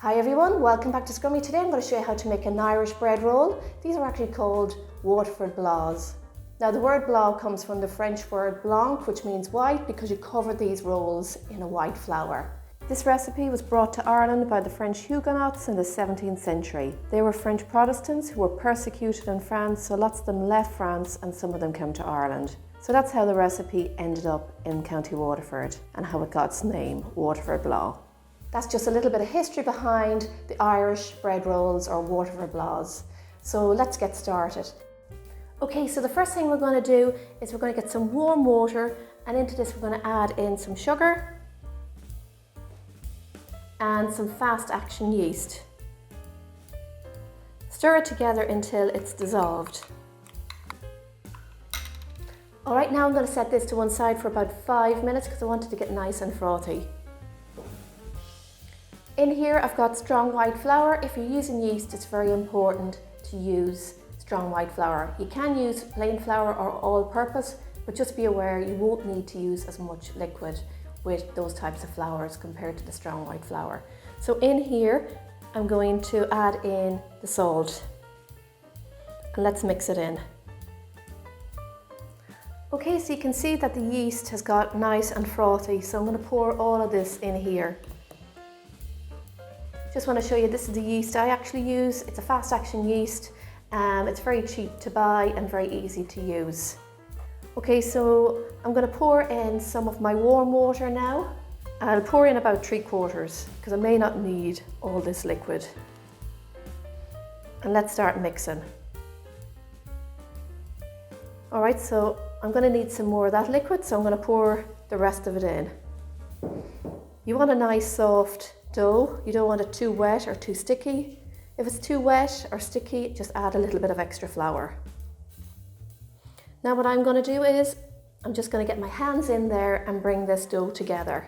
Hi everyone, welcome back to Scrummy. Today I'm going to show you how to make an Irish bread roll. These are actually called Waterford Blaas. Now the word Blaa comes from the French word blanc, which means white, because you cover these rolls in a white flour. This recipe was brought to Ireland by the French Huguenots in the 17th century. They were French Protestants who were persecuted in France, so lots of them left France and some of them came to Ireland. So that's how the recipe ended up in County Waterford and how it got its name, Waterford Blaa. That's just a little bit of history behind the Irish bread rolls or Waterford Blaas. So let's get started. Okay, so the first thing we're going to do is we're going to get some warm water, and into this we're going to add in some sugar and some fast action yeast. Stir it together until it's dissolved. All right, now I'm going to set this to one side for about 5 minutes because I want it to get nice and frothy. In here I've got strong white flour. If you're using yeast, it's very important to use strong white flour. You can use plain flour or all-purpose, but just be aware you won't need to use as much liquid with those types of flours compared to the strong white flour. So in here I'm going to add in the salt and let's mix it in. Okay, so you can see that the yeast has got nice and frothy, so I'm going to pour all of this in here. Just want to show you, this is the yeast I actually use. It's a fast action yeast. It's very cheap to buy and very easy to use. Okay, so I'm going to pour in some of my warm water now. I'll pour in about 3/4 because I may not need all this liquid. And let's start mixing. All right, so I'm going to need some more of that liquid, so I'm going to pour the rest of it in. You want a nice soft dough. You don't want it too wet or too sticky. If it's too wet or sticky, just add a little bit of extra flour. Now what I'm going to do is, I'm just going to get my hands in there and bring this dough together,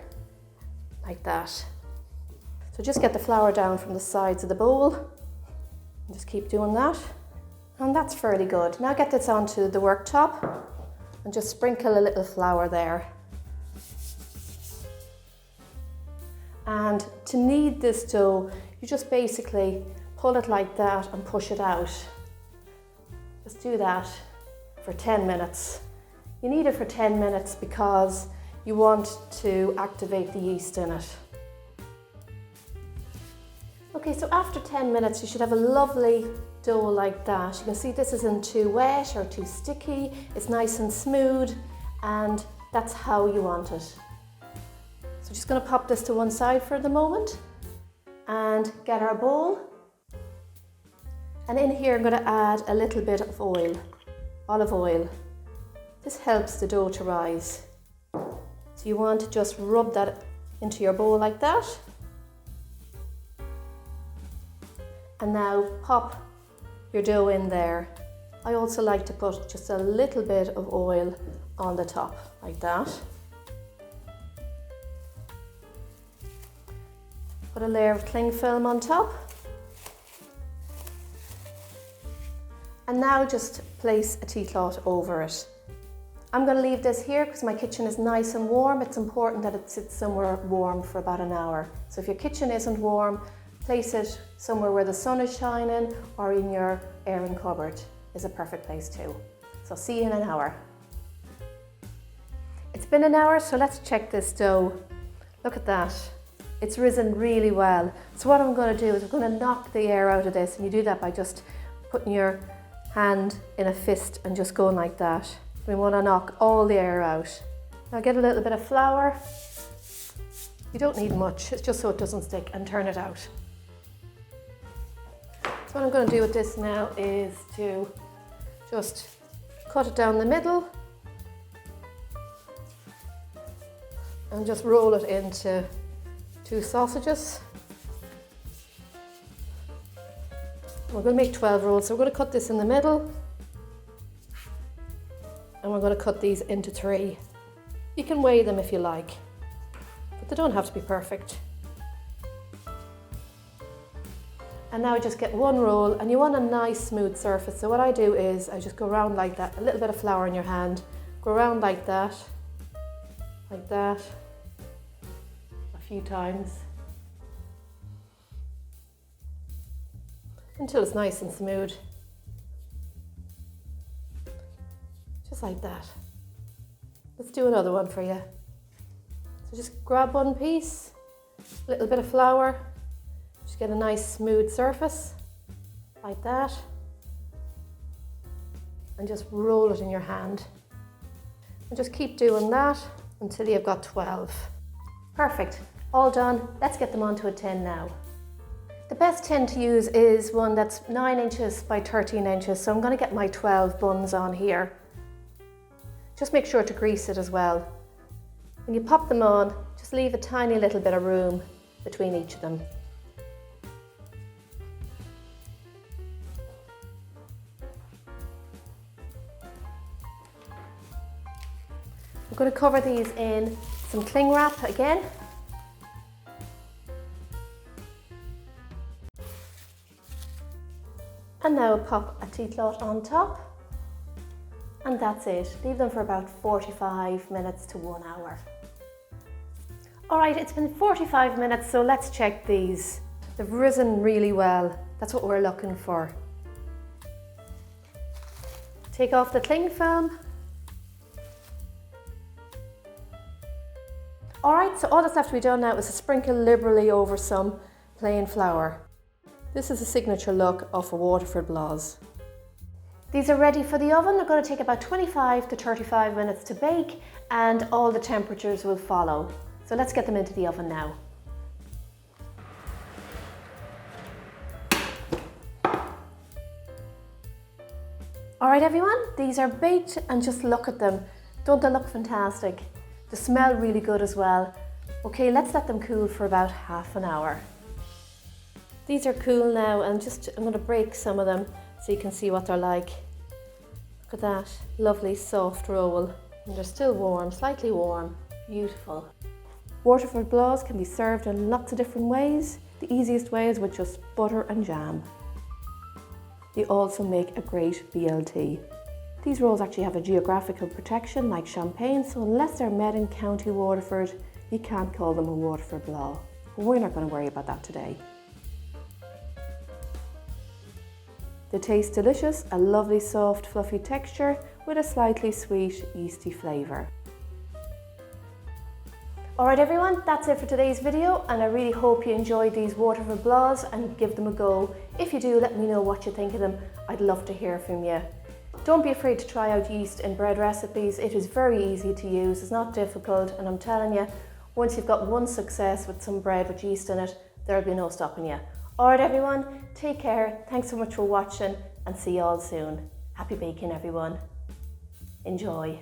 like that. So just get the flour down from the sides of the bowl, and just keep doing that. And that's fairly good. Now get this onto the worktop and just sprinkle a little flour there. And to knead this dough, you just basically pull it like that and push it out. Just do that for 10 minutes. You need it for 10 minutes because you want to activate the yeast in it. Okay, so after 10 minutes, you should have a lovely dough like that. You can see this isn't too wet or too sticky. It's nice and smooth, and that's how you want it. So just going to pop this to one side for the moment and get our bowl. And in here I'm going to add a little bit of oil, olive oil. This helps the dough to rise. So you want to just rub that into your bowl like that. And now pop your dough in there. I also like to put just a little bit of oil on the top, like that. Put a layer of cling film on top. And now just place a tea cloth over it. I'm going to leave this here because my kitchen is nice and warm. It's important that it sits somewhere warm for about an hour. So if your kitchen isn't warm, place it somewhere where the sun is shining, or in your airing cupboard is a perfect place too. So see you in an hour. It's been an hour, so let's check this dough. Look at that. It's risen really well. So what I'm going to do is I'm going to knock the air out of this, and you do that by just putting your hand in a fist and just going like that. We want to knock all the air out. Now get a little bit of flour. You don't need much, it's just so it doesn't stick, and turn it out. So what I'm going to do with this now is to just cut it down the middle and just roll it into 2 sausages. We're going to make 12 rolls, so we're going to cut this in the middle, and we're going to cut these into 3. You can weigh them if you like, but they don't have to be perfect. And now just get 1 roll, and you want a nice smooth surface. So what I do is I just go around like that, a little bit of flour in your hand, go around like that, a few times. until it's nice and smooth. Just like that. Let's do another one for you. So just grab one piece, a little bit of flour, just get a nice smooth surface, like that. And just roll it in your hand. And just keep doing that until you've got 12. Perfect, all done. Let's get them onto a tin now. The best tin to use is one that's 9 inches by 13 inches. So I'm going to get my 12 buns on here. Just make sure to grease it as well. When you pop them on, just leave a tiny little bit of room between each of them. I'm going to cover these in some cling wrap again. And now pop a tea cloth on top. And that's it. Leave them for about 45 minutes to 1 hour. All right, it's been 45 minutes, so let's check these. They've risen really well. That's what we're looking for. Take off the cling film. All right, so all that's left to be done now is to sprinkle liberally over some plain flour. This is a signature look of a Waterford Blaas. These are ready for the oven. They're going to take about 25 to 35 minutes to bake, and all the temperatures will follow. So let's get them into the oven now. All right, everyone, these are baked, and just look at them. Don't they look fantastic? They smell really good as well. Okay, let's let them cool for about half an hour. These are cool now, and I'm going to break some of them so you can see what they're like. Look at that, lovely soft roll. And they're still warm, slightly warm, beautiful. Waterford Blaas can be served in lots of different ways. The easiest way is with just butter and jam. They also make a great BLT. These rolls actually have a geographical protection like champagne, so unless they're made in County Waterford, you can't call them a Waterford Blaa. But we're not going to worry about that today. They taste delicious, a lovely soft fluffy texture with a slightly sweet yeasty flavour. Alright everyone, that's it for today's video, and I really hope you enjoyed these Waterford Blaas and give them a go. If you do, let me know what you think of them. I'd love to hear from you. Don't be afraid to try out yeast in bread recipes. It is very easy to use, it's not difficult, and I'm telling you, once you've got one success with some bread with yeast in it, there'll be no stopping you. Alright everyone, take care, thanks so much for watching, and see you all soon. Happy baking everyone. Enjoy.